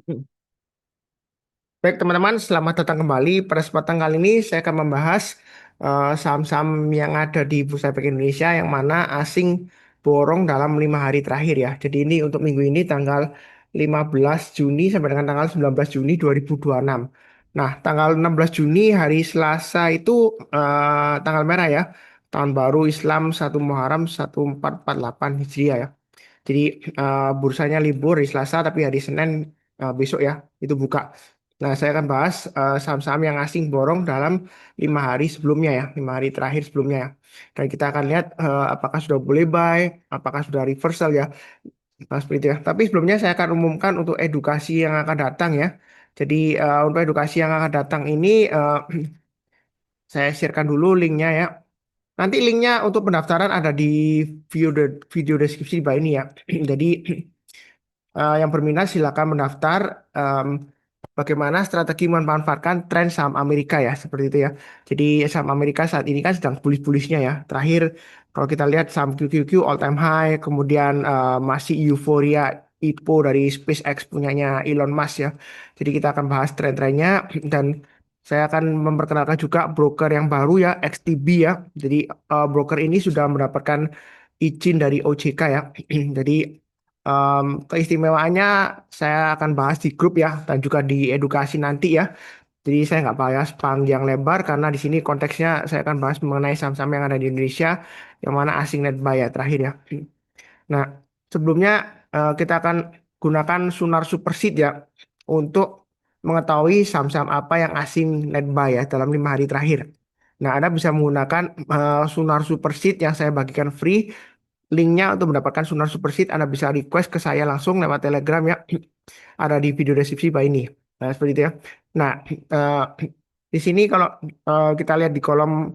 Baik teman-teman, selamat datang kembali. Pada kesempatan kali ini saya akan membahas saham-saham yang ada di Bursa Efek Indonesia yang mana asing borong dalam 5 hari terakhir ya. Jadi ini untuk minggu ini tanggal 15 Juni sampai dengan tanggal 19 Juni 2026. Nah, tanggal 16 Juni hari Selasa itu tanggal merah ya. Tahun baru Islam 1 Muharram 1448 Hijriah ya. Jadi bursanya libur di Selasa tapi hari Senin besok ya itu buka. Nah, saya akan bahas saham-saham yang asing borong dalam 5 hari sebelumnya ya, 5 hari terakhir sebelumnya ya. Dan kita akan lihat apakah sudah boleh buy, apakah sudah reversal ya, seperti itu ya. Tapi sebelumnya saya akan umumkan untuk edukasi yang akan datang ya. Jadi untuk edukasi yang akan datang ini saya sharekan dulu linknya ya. Nanti linknya untuk pendaftaran ada di video deskripsi di bawah ini ya. Jadi yang berminat silakan mendaftar. em, Bagaimana strategi memanfaatkan tren saham Amerika ya seperti itu ya. Jadi saham Amerika saat ini kan sedang bullish-bullishnya ya. Terakhir kalau kita lihat saham QQQ all time high, kemudian masih euforia IPO dari SpaceX punyanya Elon Musk ya. Jadi kita akan bahas tren-trennya dan saya akan memperkenalkan juga broker yang baru ya, XTB ya. Jadi broker ini sudah mendapatkan izin dari OJK ya. Jadi keistimewaannya saya akan bahas di grup ya dan juga di edukasi nanti ya. Jadi saya nggak bahas panjang lebar karena di sini konteksnya saya akan bahas mengenai saham-saham yang ada di Indonesia yang mana asing net buy ya terakhir ya. Nah, sebelumnya kita akan gunakan Sunar Superseed ya untuk mengetahui saham-saham apa yang asing net buy ya dalam 5 hari terakhir. Nah, Anda bisa menggunakan Sunar Superseed yang saya bagikan free. Linknya untuk mendapatkan Sunar Superseed Anda bisa request ke saya langsung lewat Telegram ya. Ada di video deskripsi bawah ini. Nah, seperti itu ya. Nah, eh, di sini kalau kita lihat di kolom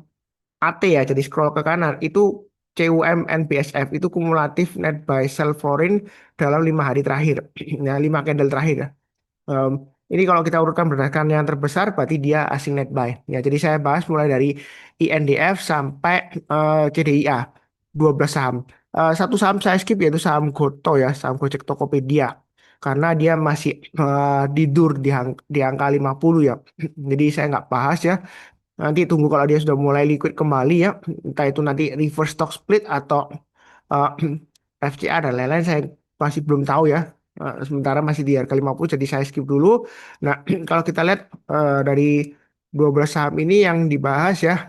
AT ya, jadi scroll ke kanan, itu CUM NBSF itu kumulatif net buy sell foreign dalam 5 hari terakhir. Nah, 5 candle terakhir ya. Em, ini kalau kita urutkan berdasarkan yang terbesar, berarti dia asing net buy. Ya, jadi saya bahas mulai dari INDF sampai CDIA, 12 saham. Satu saham saya skip yaitu saham Goto ya, saham Gojek Tokopedia. Karena dia masih tidur di angka 50 ya. Jadi saya nggak bahas ya. Nanti tunggu kalau dia sudah mulai liquid kembali ya. Entah itu nanti reverse stock split atau eh, FCA dan lain-lain saya masih belum tahu ya. Sementara masih di harga 50 jadi saya skip dulu. Nah, kalau kita lihat dari 12 saham ini yang dibahas ya,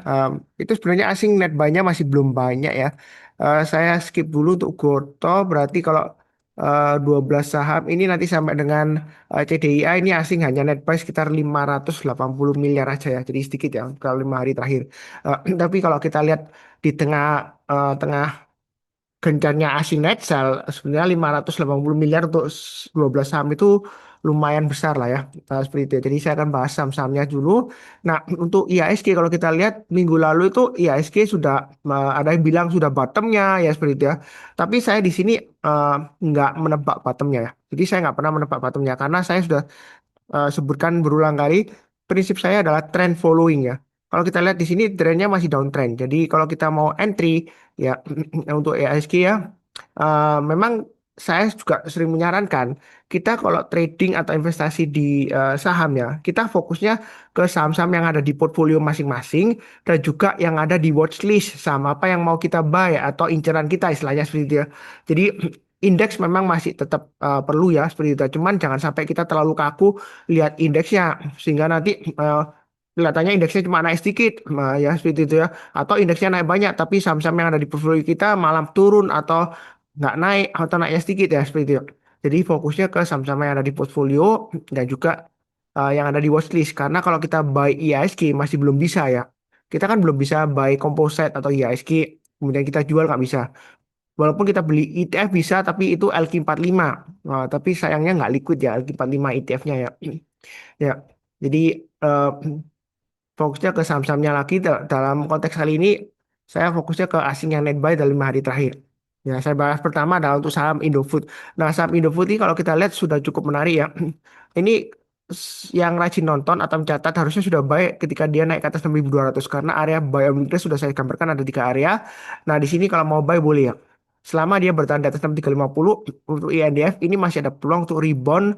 itu sebenarnya asing net buy-nya masih belum banyak ya. Saya skip dulu untuk Goto berarti kalau 12 saham ini nanti sampai dengan CDIA ini asing hanya net buy sekitar 580 miliar aja ya. Jadi sedikit ya kalau 5 hari terakhir. Tapi kalau kita lihat di tengah gencarnya asing net sell sebenarnya 580 miliar untuk 12 saham itu lumayan besar lah ya. Seperti itu. Jadi saya akan bahas saham-sahamnya dulu. Nah, untuk IHSG kalau kita lihat minggu lalu itu IHSG sudah ada yang bilang sudah bottomnya ya seperti itu ya. Tapi saya di sini eh, nggak menebak bottomnya ya. Jadi saya nggak pernah menebak bottomnya karena saya sudah sebutkan berulang kali, prinsip saya adalah trend following ya. Kalau kita lihat di sini trennya masih downtrend. Jadi kalau kita mau entry ya untuk EISG ya, memang saya juga sering menyarankan kita kalau trading atau investasi di saham ya, kita fokusnya ke saham-saham yang ada di portfolio masing-masing dan juga yang ada di watchlist saham apa yang mau kita buy atau inceran kita istilahnya seperti itu ya. Jadi indeks memang masih tetap perlu ya seperti itu. Cuman jangan sampai kita terlalu kaku lihat indeksnya sehingga nanti kelihatannya indeksnya cuma naik sedikit ya seperti itu ya. Atau indeksnya naik banyak tapi saham-saham yang ada di portfolio kita malah turun atau nggak naik atau naiknya sedikit ya seperti itu. Jadi fokusnya ke saham-saham yang ada di portfolio dan juga yang ada di watchlist. Karena kalau kita buy IISG masih belum bisa ya. Kita kan belum bisa buy composite atau IISG kemudian kita jual nggak bisa. Walaupun kita beli ETF bisa, tapi itu LQ45. Nah, tapi sayangnya nggak liquid ya LQ45 ETF-nya ya. Ya, jadi eh, fokusnya ke saham-sahamnya lagi. Dalam konteks kali ini, saya fokusnya ke asing yang net buy dalam 5 hari terakhir. Ya, saya bahas pertama adalah untuk saham Indofood. Nah, saham Indofood ini kalau kita lihat sudah cukup menarik ya. Ini yang rajin nonton atau mencatat harusnya sudah baik ketika dia naik ke atas 6.200 karena area buy on weakness sudah saya gambarkan ada 3 area. Nah, di sini kalau mau buy boleh ya. Selama dia bertahan di atas 6.350 untuk INDF ini masih ada peluang untuk rebound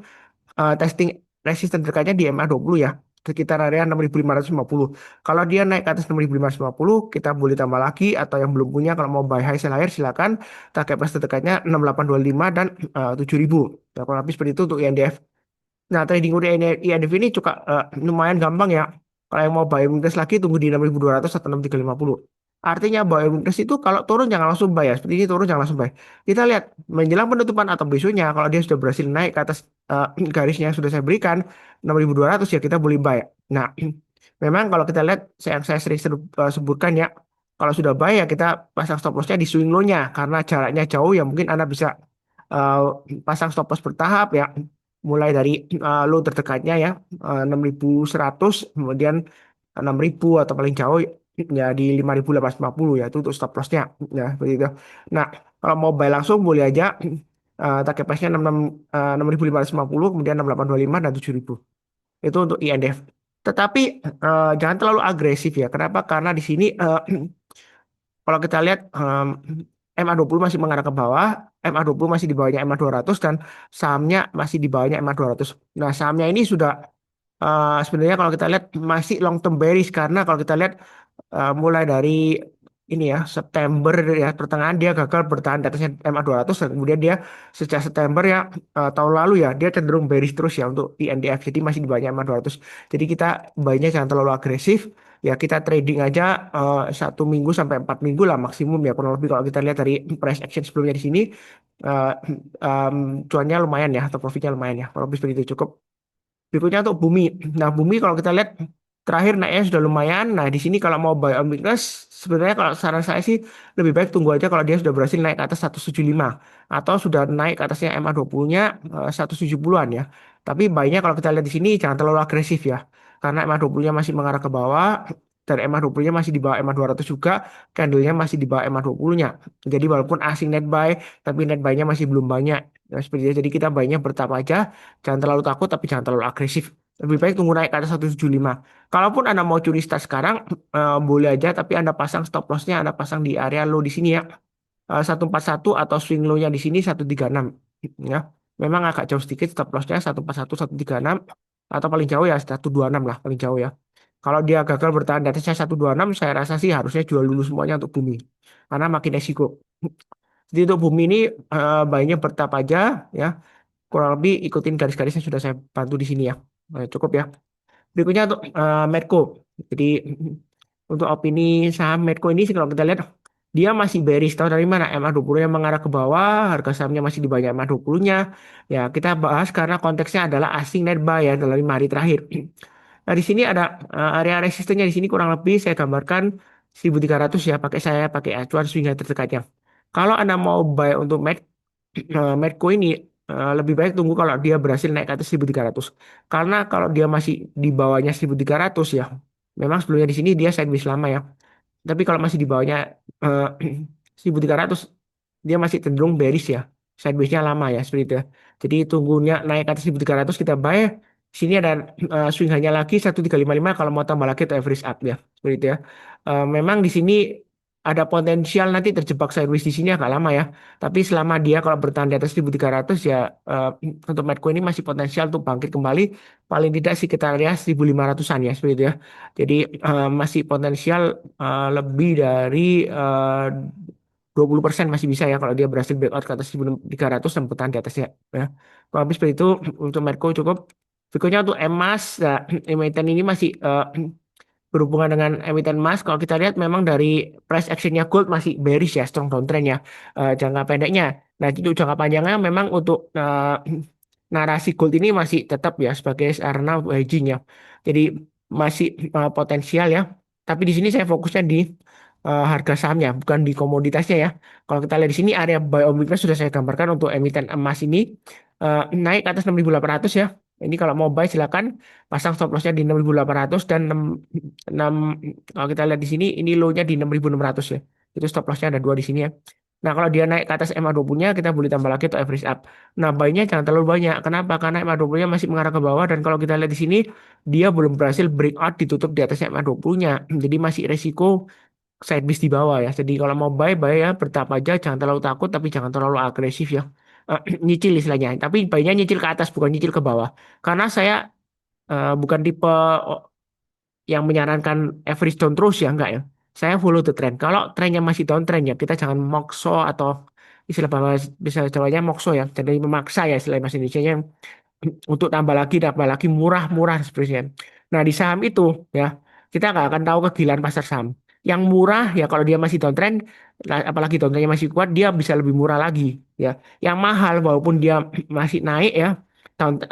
testing resisten terdekat di MA20 ya, sekitar area 6.550. Kalau dia naik ke atas 6.550, kita boleh tambah lagi, atau yang belum punya kalau mau buy high sell higher silakan target price terdekatnya 6.825 dan 7.000. Ya, kurang lebih seperti itu untuk INDF. Nah, trading di INDF ini juga lumayan gampang ya. Kalau yang mau buy weakness lagi tunggu di 6.200 atau 6.350. Artinya buy weakness itu kalau turun jangan langsung buy ya. Seperti ini turun jangan langsung buy. Kita lihat menjelang penutupan atau besoknya kalau dia sudah berhasil naik ke atas garisnya yang sudah saya berikan 6.200 ya kita boleh buy. Nah, memang kalau kita lihat yang saya sering sebutkan ya, kalau sudah buy ya kita pasang stop lossnya di swing low-nya karena jaraknya jauh ya mungkin Anda bisa uh, pasang stop loss bertahap ya, mulai dari low terdekatnya ya 6.100, kemudian 6.000 atau paling jauh ya di 5.850 ya itu untuk stop lossnya ya seperti itu. Nah, kalau mau buy langsung boleh aja target price-nya 6.550, kemudian 6.825 dan 7.000. Itu untuk INDF. Tetapi jangan terlalu agresif ya. Kenapa? Karena di sini kalau kita lihat MA20 masih mengarah ke bawah, MA20 masih di bawahnya MA200 dan sahamnya masih di bawahnya MA200. Nah, sahamnya ini sudah sebenarnya kalau kita lihat masih long term bearish karena kalau kita lihat mulai dari ini ya September ya pertengahan dia gagal bertahan di atasnya MA200 dan kemudian dia sejak September ya tahun lalu ya dia cenderung bearish terus ya untuk INDF jadi masih di bawahnya MA200. Jadi kita baiknya jangan terlalu agresif ya kita trading aja 1 minggu sampai 4 minggu lah maksimum ya kurang lebih kalau kita lihat dari price action sebelumnya di sini eh, cuannya lumayan ya atau profitnya lumayan ya kurang lebih seperti itu cukup. Berikutnya untuk bumi. Nah, bumi kalau kita lihat terakhir naiknya sudah lumayan. Nah, di sini kalau mau buy on weakness, sebenarnya kalau saran saya sih lebih baik tunggu aja kalau dia sudah berhasil naik ke atas 175 atau sudah naik ke atasnya MA20-nya 170-an ya. Tapi buy-nya kalau kita lihat di sini jangan terlalu agresif ya. Karena MA20-nya masih mengarah ke bawah dan MA20-nya masih di bawah MA200 juga, candle-nya masih di bawah MA20-nya. Jadi walaupun asing net buy, tapi net buy-nya masih belum banyak. Nah, seperti itu. Jadi kita buy-nya bertahap aja. Jangan terlalu takut tapi jangan terlalu agresif. Lebih baik tunggu naik ke atas 175. Kalaupun Anda mau curi start sekarang, boleh aja tapi Anda pasang stop loss-nya Anda pasang di area low di sini ya. 141 atau swing low-nya di sini 136 ya. Memang agak jauh sedikit stop loss-nya 141 136 atau paling jauh ya 126 lah paling jauh ya. Kalau dia gagal bertahan di atasnya 126 saya rasa sih harusnya jual dulu semuanya untuk bumi. Karena makin resiko. Jadi untuk bumi ini baiknya bertahap aja ya kurang lebih ikutin garis-garis yang sudah saya bantu di sini ya. Cukup ya. Berikutnya untuk Medco. Jadi untuk opini saham Medco ini sih kalau kita lihat dia masih bearish. Tahu dari mana? MA20 yang mengarah ke bawah, harga sahamnya masih di bawah MA20-nya. Ya, kita bahas karena konteksnya adalah asing net buy ya dalam 5 hari terakhir. Nah, di sini ada area resistennya di sini kurang lebih saya gambarkan 1.300 ya, saya pakai acuan swing high terdekatnya. Kalau Anda mau buy untuk Medco ini lebih baik tunggu kalau dia berhasil naik ke atas 1.300. Karena kalau dia masih di bawahnya 1.300 ya, memang sebelumnya di sini dia sideways lama ya. Tapi kalau masih di bawahnya eh, 1.300 dia masih cenderung bearish ya. Sideways-nya lama ya seperti itu ya. Jadi tunggunya naik ke atas 1.300 kita buy. Sini ada swing hanya lagi 1.355 kalau mau tambah lagi atau average up ya. Seperti itu ya. Memang di sini ada potensial nanti terjebak sideways di sini agak lama ya. Tapi selama dia kalau bertahan di atas 1.300 ya untuk Medco ini masih potensial untuk bangkit kembali paling tidak sekitar ya 1.500-an ya seperti itu ya. Jadi masih potensial lebih dari 20% masih bisa ya kalau dia berhasil breakout ke atas 1.300 dan bertahan di atasnya ya. Kalau habis seperti itu untuk Medco cukup. Berikutnya untuk emas, nah, emiten ini masih berhubungan dengan emiten emas. Kalau kita lihat memang dari price actionnya gold masih bearish ya, strong downtrend ya jangka pendeknya. Nah itu jangka panjangnya memang untuk narasi gold ini masih tetap ya sebagai sarana hedging ya. Jadi masih potensial ya. Tapi di sini saya fokusnya di harga sahamnya, bukan di komoditasnya ya. Kalau kita lihat di sini area buy on weakness sudah saya gambarkan untuk emiten emas ini naik ke atas 6.800 ya. Ini kalau mau buy silakan pasang stop lossnya di 6.800 dan 6 kalau kita lihat di sini ini low-nya di 6.600 ya. Itu stop lossnya ada dua di sini ya. Nah, kalau dia naik ke atas MA20-nya kita boleh tambah lagi untuk average up. Nah, buy-nya jangan terlalu banyak. Kenapa? Karena MA20-nya masih mengarah ke bawah dan kalau kita lihat di sini dia belum berhasil breakout ditutup di atas MA20-nya. Jadi masih resiko side bis di bawah ya. Jadi kalau mau buy ya bertahap aja, jangan terlalu takut tapi jangan terlalu agresif ya. nyicil istilahnya. Tapi baiknya nyicil ke atas bukan nyicil ke bawah. Karena saya bukan tipe yang menyarankan average down terus ya enggak ya. Saya follow the trend. Kalau trennya masih downtrend ya kita jangan mokso atau istilah bahasa bisa Jawanya mokso ya. Jadi memaksa ya istilah bahasa Indonesia untuk tambah lagi murah-murah sepertinya. Nah di saham itu ya kita nggak akan tahu kegilaan pasar saham. Yang murah ya kalau dia masih downtrend, apalagi downtrendnya masih kuat, dia bisa lebih murah lagi ya. Yang mahal walaupun dia masih naik ya,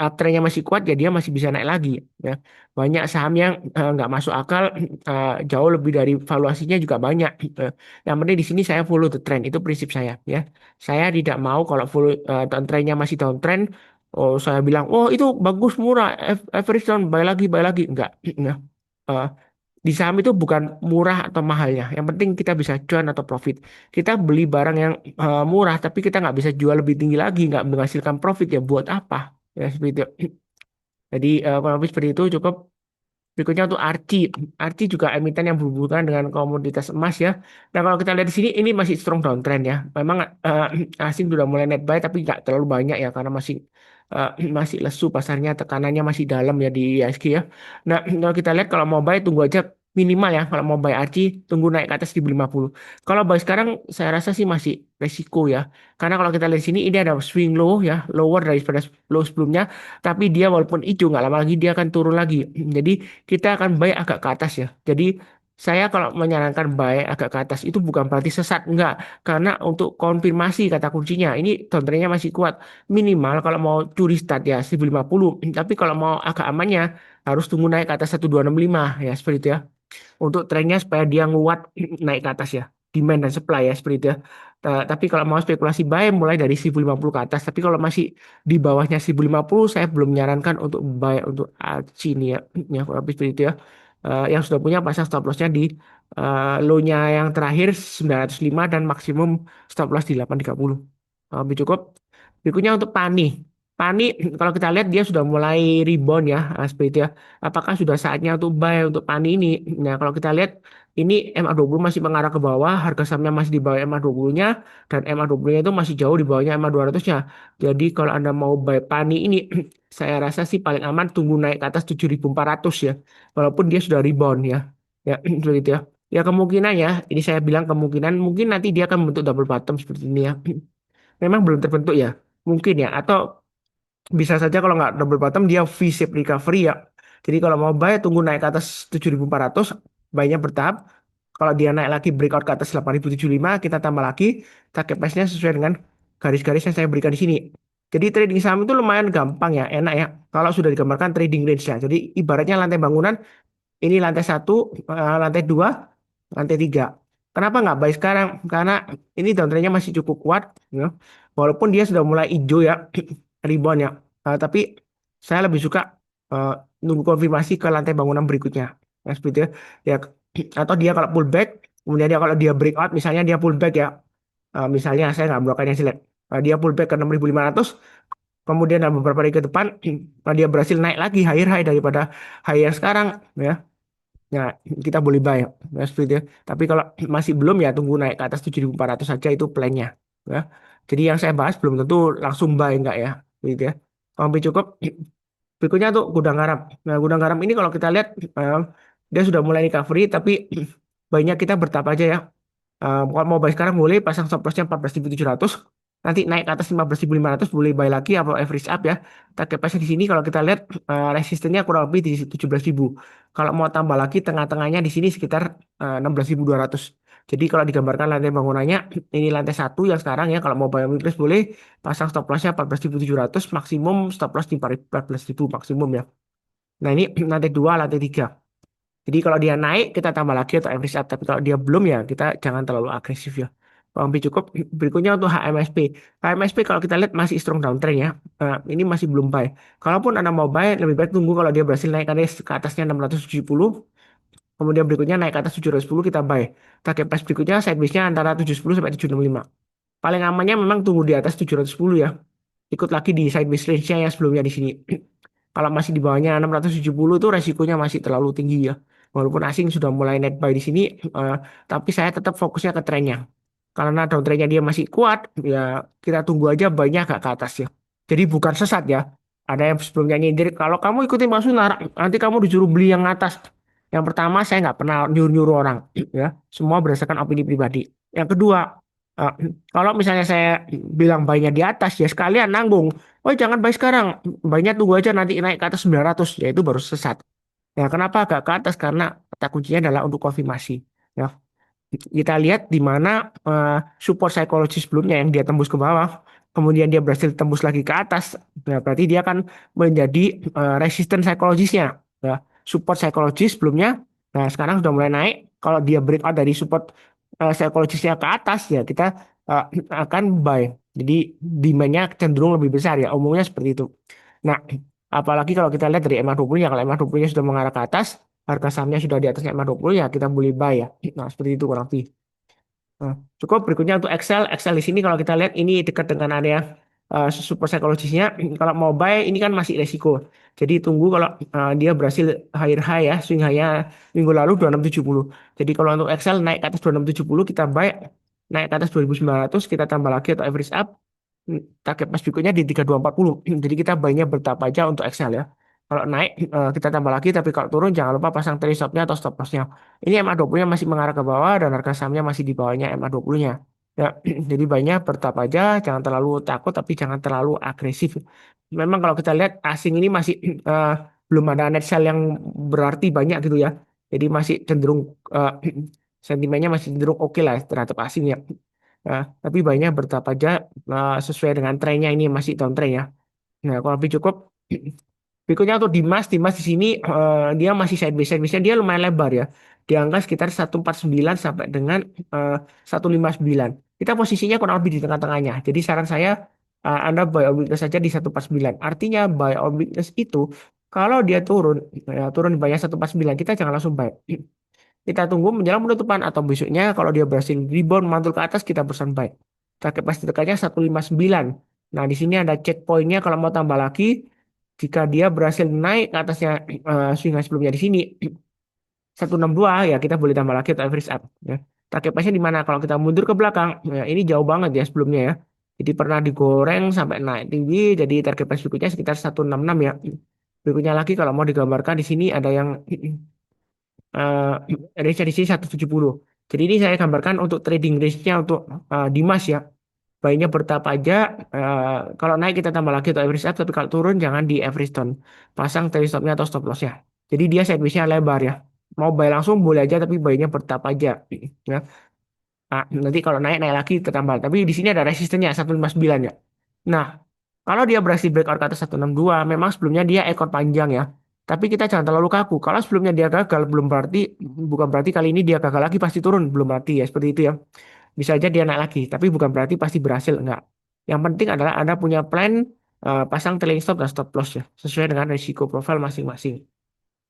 uptrendnya masih kuat ya dia masih bisa naik lagi ya. Banyak saham yang nggak masuk akal, jauh lebih dari valuasinya juga banyak. Yang penting di sini saya follow the trend itu prinsip saya ya. Saya tidak mau kalau follow downtrendnya masih downtrend. Oh, saya bilang, oh itu bagus murah, average down, buy lagi, enggak. Nah, eh, di saham itu bukan murah atau mahalnya, yang penting kita bisa cuan atau profit. Kita beli barang yang murah, tapi kita nggak bisa jual lebih tinggi lagi, nggak menghasilkan profit ya buat apa? Ya seperti itu. Jadi kalau lebih seperti itu cukup. Berikutnya untuk Archie. Archie juga emiten yang berhubungan dengan komoditas emas ya. Nah kalau kita lihat di sini ini masih strong downtrend ya. Memang asing sudah mulai net buy tapi nggak terlalu banyak ya karena masih masih lesu pasarnya tekanannya masih dalam ya di ISG ya. Nah kalau kita lihat kalau mau buy tunggu aja minimal ya. Kalau mau buy Archie tunggu naik ke atas 1050. Kalau buy sekarang saya rasa sih masih resiko ya. Karena kalau kita lihat di sini ini ada swing low ya, lower daripada low sebelumnya. Tapi dia walaupun hijau nggak lama lagi dia akan turun lagi. Jadi kita akan buy agak ke atas ya. Jadi saya kalau menyarankan buy agak ke atas itu bukan berarti sesat, enggak. Karena untuk konfirmasi kata kuncinya, ini downtrendnya masih kuat. Minimal kalau mau curi start ya 1050. Tapi kalau mau agak amannya harus tunggu naik ke atas 1265 ya seperti itu ya untuk trennya supaya dia nguat naik ke atas ya demand dan supply ya seperti itu ya. Tapi kalau mau spekulasi buy mulai dari 1050 ke atas tapi kalau masih di bawahnya 1050 saya belum menyarankan untuk buy untuk ARCI ini ya ya kurang lebih seperti itu ya. Yang sudah punya pasang stop lossnya di low-nya yang terakhir 905 dan maksimum stop loss di 830. Lebih cukup. Berikutnya untuk Pani. Pani kalau kita lihat dia sudah mulai rebound ya seperti itu ya. Apakah sudah saatnya untuk buy untuk Pani ini? Nah, kalau kita lihat ini MA20 masih mengarah ke bawah, harga sahamnya masih di bawah MA20-nya dan MA20-nya itu masih jauh di bawahnya MA200-nya. Jadi kalau Anda mau buy Pani ini saya rasa sih paling aman tunggu naik ke atas 7.400 ya. Walaupun dia sudah rebound ya. Ya, seperti itu ya. Ya kemungkinan ya, ini saya bilang kemungkinan mungkin nanti dia akan membentuk double bottom seperti ini ya. Memang belum terbentuk ya. Mungkin ya. Atau bisa saja kalau nggak double bottom dia V-shape recovery ya. Jadi kalau mau buy tunggu naik ke atas 7.400, buy-nya bertahap. Kalau dia naik lagi breakout ke atas 8.075 kita tambah lagi target price-nya sesuai dengan garis-garis yang saya berikan di sini. Jadi trading saham itu lumayan gampang ya, enak ya. Kalau sudah digambarkan trading range ya. Jadi ibaratnya lantai bangunan ini lantai satu, lantai dua, lantai tiga. Kenapa nggak buy sekarang? Karena ini downtrendnya masih cukup kuat, ya. Walaupun dia sudah mulai hijau ya, rebound ya. Tapi saya lebih suka eh, nunggu konfirmasi ke lantai bangunan berikutnya. Ya, seperti itu ya. Atau dia kalau pullback, kemudian dia kalau dia breakout, misalnya dia pullback ya. Misalnya saya nggak melakukan yang select. Dia pullback ke 6.500, kemudian dalam beberapa hari ke depan, dia berhasil naik lagi higher high daripada high yang sekarang, ya. Nah, kita boleh buy ya, seperti itu ya. Tapi kalau masih belum ya tunggu naik ke atas 7.400 saja itu plannya ya. Jadi yang saya bahas belum tentu langsung buy enggak ya. Gitu ya. Kalau lebih cukup berikutnya tuh gudang garam. Nah, gudang garam ini kalau kita lihat dia sudah mulai recovery tapi banyak kita bertapa aja ya. Kalau mau buy sekarang boleh pasang stop lossnya 14.700. Nanti naik ke atas 15.500 boleh buy lagi atau average up ya. Target price di sini kalau kita lihat resistennya kurang lebih di 17.000. Kalau mau tambah lagi tengah-tengahnya di sini sekitar 16.200. Jadi kalau digambarkan lantai bangunannya ini lantai satu yang sekarang ya kalau mau buy weakness boleh pasang stop lossnya 14.700 maksimum stop loss di 14.000 maksimum ya. Nah ini lantai dua lantai tiga. Jadi kalau dia naik kita tambah lagi atau average up. Tapi kalau dia belum ya kita jangan terlalu agresif ya. Kalau lebih cukup berikutnya untuk HMSP. HMSP kalau kita lihat masih strong downtrend ya. Ini masih belum buy. Kalaupun Anda mau buy lebih baik tunggu kalau dia berhasil naik ke atasnya 670. Kemudian berikutnya naik ke atas 710 kita buy. Target price berikutnya sideways-nya antara 710 sampai 765. Paling amannya memang tunggu di atas 710 ya. Ikut lagi di sideways range-nya yang sebelumnya di sini. Kalau masih di bawahnya 670 itu resikonya masih terlalu tinggi ya. Walaupun asing sudah mulai net buy di sini, tapi saya tetap fokusnya ke trennya. Karena downtrendnya dia masih kuat, ya kita tunggu aja banyak agak ke atas ya. Jadi bukan sesat ya. Ada yang sebelumnya nyindir, kalau kamu ikutin Mas Sunar, nanti kamu disuruh beli yang atas. Yang pertama, saya nggak pernah nyuruh-nyuruh orang, ya. Semua berdasarkan opini pribadi. Yang kedua, eh, kalau misalnya saya bilang bayinya di atas, ya sekalian nanggung. Oh jangan buy sekarang, bayinya tunggu aja nanti naik ke atas 900, ya itu baru sesat. Ya kenapa agak ke atas? Karena kata kuncinya adalah untuk konfirmasi. Ya, kita lihat di mana support psikologi sebelumnya yang dia tembus ke bawah, kemudian dia berhasil tembus lagi ke atas, nah, berarti dia akan menjadi resisten psikologisnya. Ya, support psikologis sebelumnya, nah sekarang sudah mulai naik. Kalau dia breakout dari support psikologisnya ke atas, ya kita eh, akan buy. Jadi demand-nya cenderung lebih besar ya, umumnya seperti itu. Nah, apalagi kalau kita lihat dari EMA 20, ya kalau EMA 20-nya sudah mengarah ke atas, harga sahamnya sudah di atas EMA 20, ya kita boleh buy ya. Nah, seperti itu kurang lebih. Nah, cukup berikutnya untuk Excel. Excel di sini kalau kita lihat ini dekat dengan area support psikologisnya. Kalau mau buy ini kan masih resiko. Jadi tunggu kalau dia berhasil higher high ya, swing high-nya minggu lalu 2670. Jadi kalau untuk Excel naik ke atas 2670 kita buy, naik ke atas 2900 kita tambah lagi atau average up. Target pas berikutnya di 3240. Jadi kita buy-nya bertahap aja untuk Excel ya. Kalau naik kita tambah lagi, tapi kalau turun jangan lupa pasang trailing stop-nya atau stop loss-nya. Ini MA 20-nya masih mengarah ke bawah dan harga sahamnya masih di bawahnya MA 20-nya. Ya, jadi banyak bertahap aja, jangan terlalu takut tapi jangan terlalu agresif. Memang kalau kita lihat asing ini masih eh, belum ada net sell yang berarti banyak gitu ya. Jadi masih cenderung sentimennya masih cenderung oke lah terhadap asing ya. Tapi banyak bertahap aja sesuai dengan trennya ini masih downtrend ya. Nah, kalau lebih cukup. Berikutnya untuk Dimas, Dimas di sini dia masih sideways, sidewaysnya dia lumayan lebar ya. Di angka sekitar 149 sampai dengan 159. Kita posisinya kurang lebih di tengah-tengahnya. Jadi saran saya Anda buy on weakness saja di 149. Artinya buy on weakness itu kalau dia turun, ya, turun di banyak 149, kita jangan langsung buy. Kita tunggu menjelang penutupan atau besoknya kalau dia berhasil rebound mantul ke atas kita pesan buy. Target pasti tekannya 159. Nah, di sini ada checkpointnya kalau mau tambah lagi jika dia berhasil naik ke atasnya swing high sebelumnya di sini 162 ya kita boleh tambah lagi atau average up ya. Target price-nya di mana? Kalau kita mundur ke belakang ya ini jauh banget ya sebelumnya ya. Jadi pernah digoreng sampai naik tinggi jadi target price berikutnya sekitar 166 ya. Berikutnya lagi kalau mau digambarkan di sini ada yang range di sini 170. Jadi ini saya gambarkan untuk trading range-nya untuk Dimas ya. Baiknya bertahap aja. Kalau naik kita tambah lagi untuk average up, tapi kalau turun jangan di average down. Pasang trailing stop-nya atau stop loss-nya. Jadi dia sideways-nya lebar ya. Mau buy langsung boleh aja, tapi baiknya bertahap aja. Ya. Nanti kalau naik naik lagi ketambah. Tapi di sini ada resistennya 159 ya. Nah, kalau dia berhasil breakout ke atas 162, memang sebelumnya dia ekor panjang ya. Tapi kita jangan terlalu kaku. Kalau sebelumnya dia gagal, belum berarti bukan berarti kali ini dia gagal lagi pasti turun, belum berarti ya seperti itu ya. Bisa aja dia naik lagi, tapi bukan berarti pasti berhasil, enggak. Yang penting adalah Anda punya plan, pasang trailing stop dan stop loss ya, sesuai dengan risiko profil masing-masing.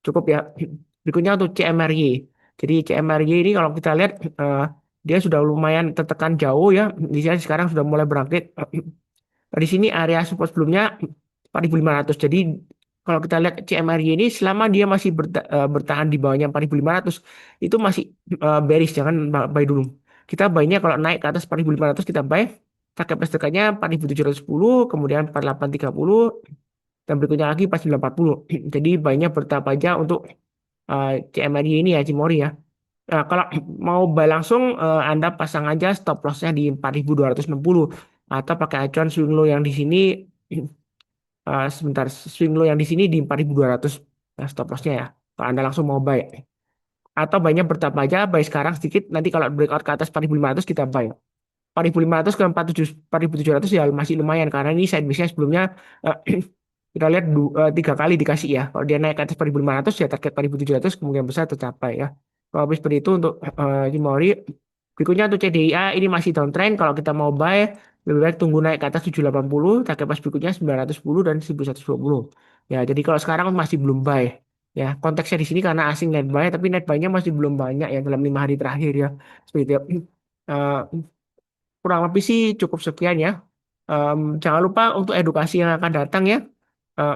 Cukup ya. Berikutnya untuk CMRY. Jadi CMRY ini kalau kita lihat dia sudah lumayan tertekan jauh ya. Di sini sekarang sudah mulai berangkit. Di sini area support sebelumnya 4.500. Jadi kalau kita lihat CMRY ini selama dia masih bertahan di bawahnya 4.500 itu masih bearish, jangan buy dulu. Kita buy-nya kalau naik ke atas 4.500 kita buy. Target price dekatnya 4.710, kemudian 4.830 dan berikutnya lagi 4.940. Jadi buy-nya bertahap aja untuk CMRY ini ya, Cimori ya. Nah, kalau mau buy langsung Anda pasang aja stop loss-nya di 4.260 atau pakai acuan swing low yang di sini sebentar swing low yang di sini di 4.200 stop loss-nya ya. Kalau Anda langsung mau buy atau buy-nya bertahap aja, buy sekarang sedikit nanti kalau breakout ke atas 4.500 kita buy. 4.500 ke 4.700 ya masih lumayan karena ini sideways-nya sebelumnya eh, kita lihat 3 kali dikasih ya. Kalau dia naik ke atas 4.500 ya target 4.700 kemungkinan besar tercapai ya. Kalau habis seperti itu untuk Himawari. Berikutnya untuk CDIA ini masih downtrend. Kalau kita mau buy lebih baik tunggu naik ke atas 780. Target pas berikutnya 910 dan 1120. Ya jadi kalau sekarang masih belum buy. Ya konteksnya di sini karena asing net buy tapi net buy-nya masih belum banyak ya dalam 5 hari terakhir ya. Seperti itu. Eh, Kurang lebih sih cukup sekian ya. Jangan lupa untuk edukasi yang akan datang ya. Eh,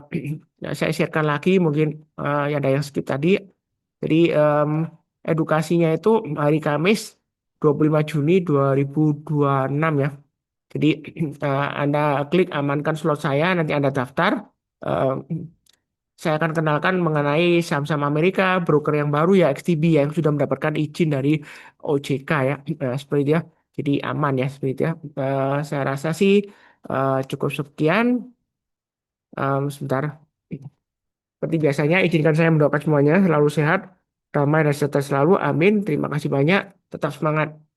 ya, saya sharekan lagi mungkin ya ada yang skip tadi. Jadi edukasinya itu hari Kamis 25 Juni 2026 ya. Jadi Anda klik amankan slot saya, nanti Anda daftar. Eh, saya akan kenalkan mengenai saham-saham Amerika, broker yang baru ya, XTB ya, yang sudah mendapatkan izin dari OJK ya. Seperti itu ya. Jadi aman ya, seperti itu ya. Saya rasa sih cukup sekian. Sebentar. Seperti biasanya, izinkan saya mendoakan semuanya selalu sehat, damai dan sejahtera selalu. Amin. Terima kasih banyak. Tetap semangat.